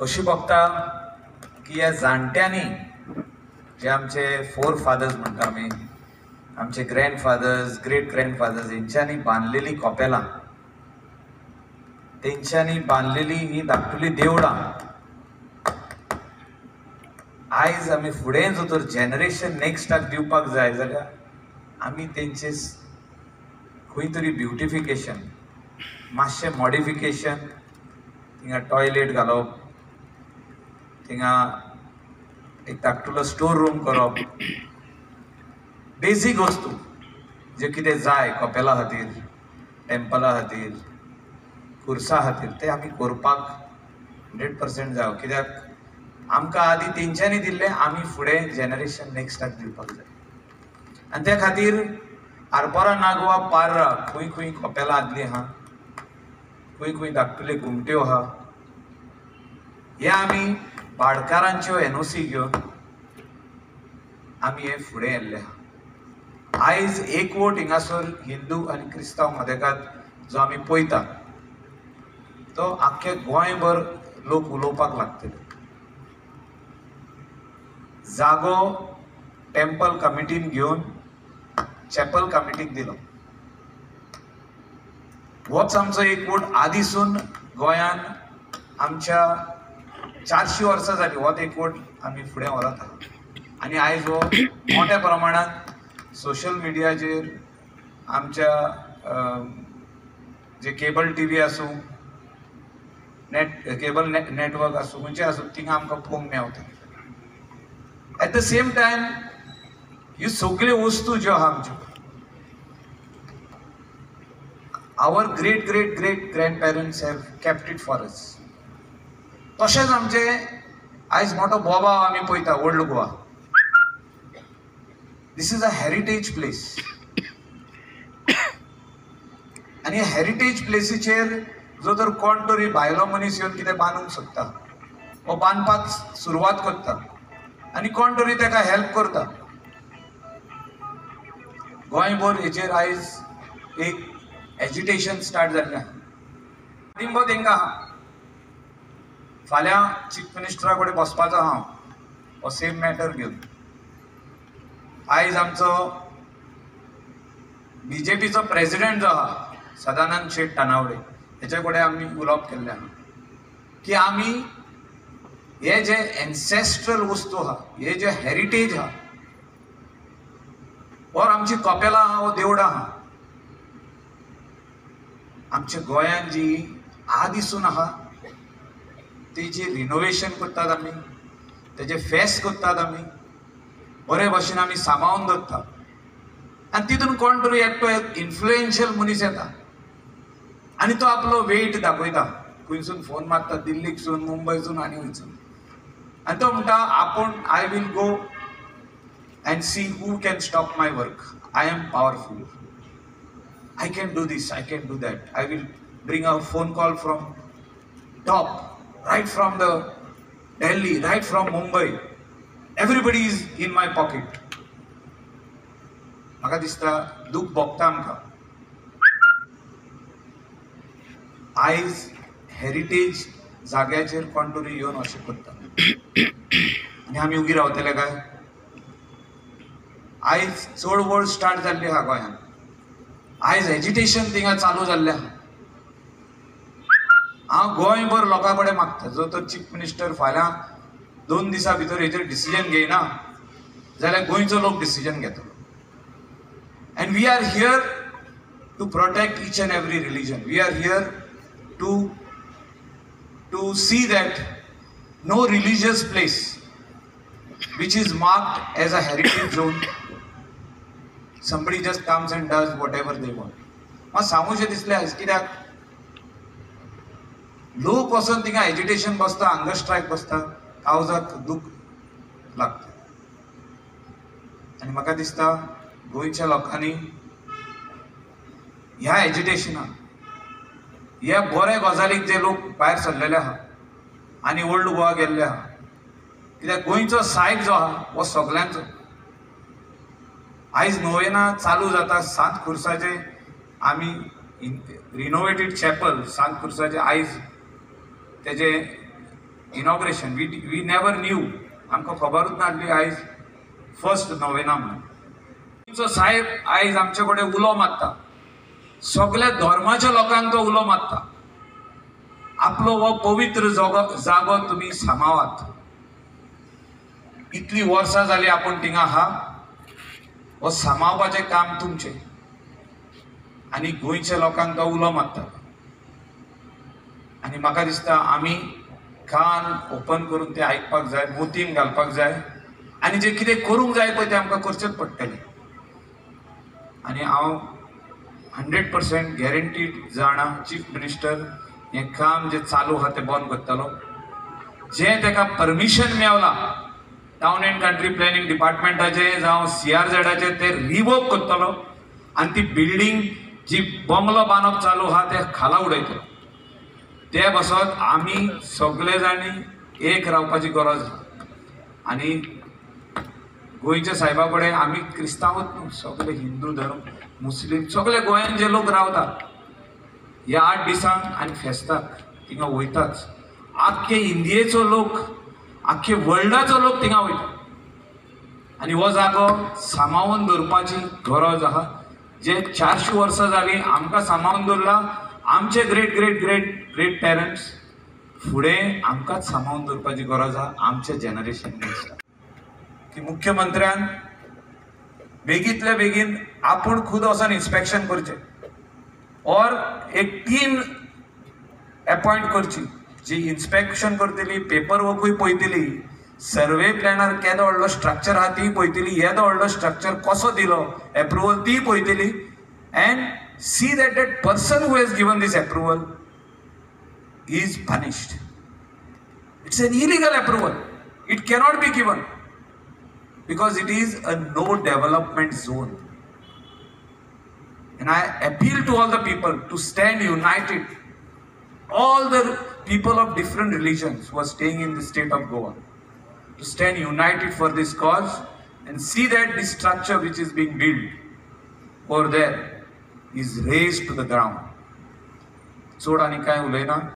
कशी बघता की या जाणट्यांनी जे आमचे फोर फादर्स म्हणटा आमी, आमचे ग्रँडफादर्स, ग्रेट ग्रँडफादर्स यांच्यानी बांधलेली कॉपेलां, तेंच्यांनी बांधलेली ही धाकटुली देवळां आयज आमी फुडें जो तर जनरेशन नेक्स्टाक दिवपाक जाय जाल्यार आमी तेंचे खंय तरी ब्युटिफिकेशन, मातशें मॉडिफिकेशन, थिंगा टॉयलेट घालप, थिंगा एक धाकटुलो स्टोर रूम करप, बेसीक वस्तू जे कितें जाय कपेला खातीर, टेम्पला खातीर, खुर्सा खातीर ते आमी करपाक 100% जाय. कित्याक आमकां आदी तेंच्यांनी दिल्ले, आमी फुडें जनरेशन नेक्स्टाक दिवपाक जाय. आनी त्या खातीर आरपोरा नागवा पार्रा खंय खंय कपेलां आदली आहा, खंय खंय धाकटुल्यो घुमट्यो आहा, हे आमी भाडकारांच्यो NOC घेवन आमी हे फुडें येल्ले आहा. आयज एकवट हिंगासर हिंदू आनी क्रिस्तांव मदेकात जो आमी पळयता तो आख्खे गोंयभर लोक उलोवपाक लागतले. जागो टेम्पल कमिटीन घेवन चॅपल कमिटीक दिलो. होच आमचो एकवट आदीसून गोंयान आमच्या 400 वर्सां जाली होच एकवट आमी फुडें व्हरत आहा. आनी आयज हो मोठ्या प्रमाणात सोशल मिडियाचेर आमच्या जे केबल TV आसूं, केबल नेटवर्क आसूं, खंयचे आसूं थिंगा आमकां पळोवंक मेवता. एट द सेम टायम ह्यो सगळ्यो वस्तू ज्यो आहा आमच्यो, our great great great grandparents have kept it for us. तशेंच आमचे आयज मोठो बोबाव आमी पळयता old Goa. This is a heritage place. आनी ह्या हेरिटेज प्लेसीचेर जो तर कोण तरी भायलो मनीस येवन कितें बांदूंक सोदता, वो बांदपाक सुरवात करता आनी कोण तरी ताका हेल्प करता. गोंयभर हेचेर आयज एक एजिटेशन स्टार्ट जाल्लें आहा. पाठिंबो तेंकां आहा. फाल्यां चीफ मिनिस्टरा कडेन बसपाचो हांव हो सेम मॅटर घेवन. आयज आमचो BJPचो प्रेसिडेंट जो आहा सदानंद शेट तानावडे हेचे कडेन आमी उलोवप केल्लें आहा की आमी हे जे एन्सेस्ट्रल वस्तू आहा, हे जे हेरिटेज आहा, और आमची कपेलां आहा, वो देवळां आहा, आमच्या गोंयान जी आदीसून आहा तेजी रिनोवेशन करतात आमी, तेजे फेस्त करतात आमी, बरे भाशेन आमी सांबाळून दवरतात. आनी तितून कोण तरी एकटो इन्फ्लुएन्शियल मनीस येता आनी तो आपलो वेट दाखयता. खंयसून फोन मारता, दिल्लीसून, मुंबयसून आनी खंयसून, आनी तो म्हणटा आपूण I will go and see who can stop my work. I am powerful. I can do this, I can do that. I will bring a phone call from top, right from the Delhi, right from Mumbai. Everybody is in my pocket. म्हाका दिसता दूख भोगता आमकां. आयज heritage जाग्याचेर कोण तरी येवन अशें करता आनी आमी उगी रावतले काय? आयज चळवळ स्टार्ट जाल्ली आहा गोंयांत. आयज एजिटेशन थिंगा चालू जाल्लें आहा. हांव गोंयभर लोकां कडेन मागता, जो तर चीफ मिनिस्टर फाल्यां 2 दिसां भितर हेचेर डिसिजन घेयना जाल्यार गोंयचो लोक डिसिजन घेतलो. And we are here to protect each and every religion. We are here to see that no religious place which is marked as a heritage zone, somebody just comes and does whatever they want. म्हाका सांगूशें दिसलें आयज, कित्याक लोक वचून थिंगा agitation बसता, hunger strike बसता, काळजाक दूख लागता. आनी म्हाका दिसता गोंयच्या लोकांनी ह्या एजिटेशनाक, ह्या बऱ्या गजालीक जे लोक भायर सरलेले आहा आनी ओल्ड गोवा गेल्ले आहा, कित्याक गोंयचो सायट जो आहा हो सगळ्यांचो. आयज नोवेना चालू जाता सांत खुर्साचे आमी रिनोवेटेड चॅपल सांत खुर्साचे आयज तेजे इनॉग्रेशन वी नेवर न्यू, आमकां खबरूच नासली आयज फर्स्ट नोवेना म्हणून. तुमचो साहेब आयज आमचे कडेन उलो मारता, सगळ्या धर्माच्या लोकांक तो उलो मारता. आपलो हो पवित्र जागो तुम्ही सांबाळात. इतली वर्सां जाली आपण थिंगा आहा, हो सांबाळपाचें काम तुमचें. आनी गोंयच्या लोकांक तो उलो मारता. आनी म्हाका दिसता आमी कान ओपन करून ते आयकपाक जाय, मोतीन घालपाक जाय, आनी जे कितें करूंक जाय पळय तें आमकां करचेंच पडटलें. आनी हांव 100% गॅरंटीड जाणा चीफ मिनिस्टर हें काम जे चालू आहा तें बंद करतलो. जें ताका परमिशन मेवलां टावन एंड कंट्री प्लॅनिंग डिपार्टमेंटाचे जावं CRZचे ते रिवोक करतलो. आनी ती बिल्डींग जी बंगलो बांदप चालू आहा ते खाला उडयतलो. ते बसत आमी सगळे जाणी एक रावपाची गरज आहा. आनी गोंयच्या साहेबा कडेन आमी क्रिस्तांवच न्हू, सगळे हिंदू धर्म मुस्लीम सगळे गोंयान जे लोक रावतात ह्या 8 दिसांक आनी फेस्ताक थिंगा वयताच. आख्खे इंडियेचो लोक, आख्खे वर्ल्डाचो लोक थिंगा वयता. आनी हो जागो सांबाळून दवरपाची गरज आहा. जे 400 वर्सां जाली आमकां सांबाळून दवरला. आमचे great great great great parents फुडें आमकांच सांबाळून दवरपाची गरज आहा. आमच्या जनरेशनाक दिसता की मुख्यमंत्र्यान बेगींतल्या बेगीन आपूण खुद वचून इन्स्पेक्शन करचें, और एक टीम अपॉइंट करची जी इन्स्पेक्शन करतली, पेपर वर्कूय पळयतली, सर्वे प्लॅनर केदो व्हडलो स्ट्रक्चर आहा ती पळयतली, येदो व्हडलो स्ट्रक्चर कसो दिलो एप्रुवल ती पळयतली, and see that person who has given this approval is punished. It's an illegal approval. It cannot be given because it is a no development zone. And I appeal to all the people to stand united, all the people of different religions who are staying in the state of Goa, to stand united for this cause and see that this structure which is being built over there is razed to the ground. चोड आनी कांय उलयना.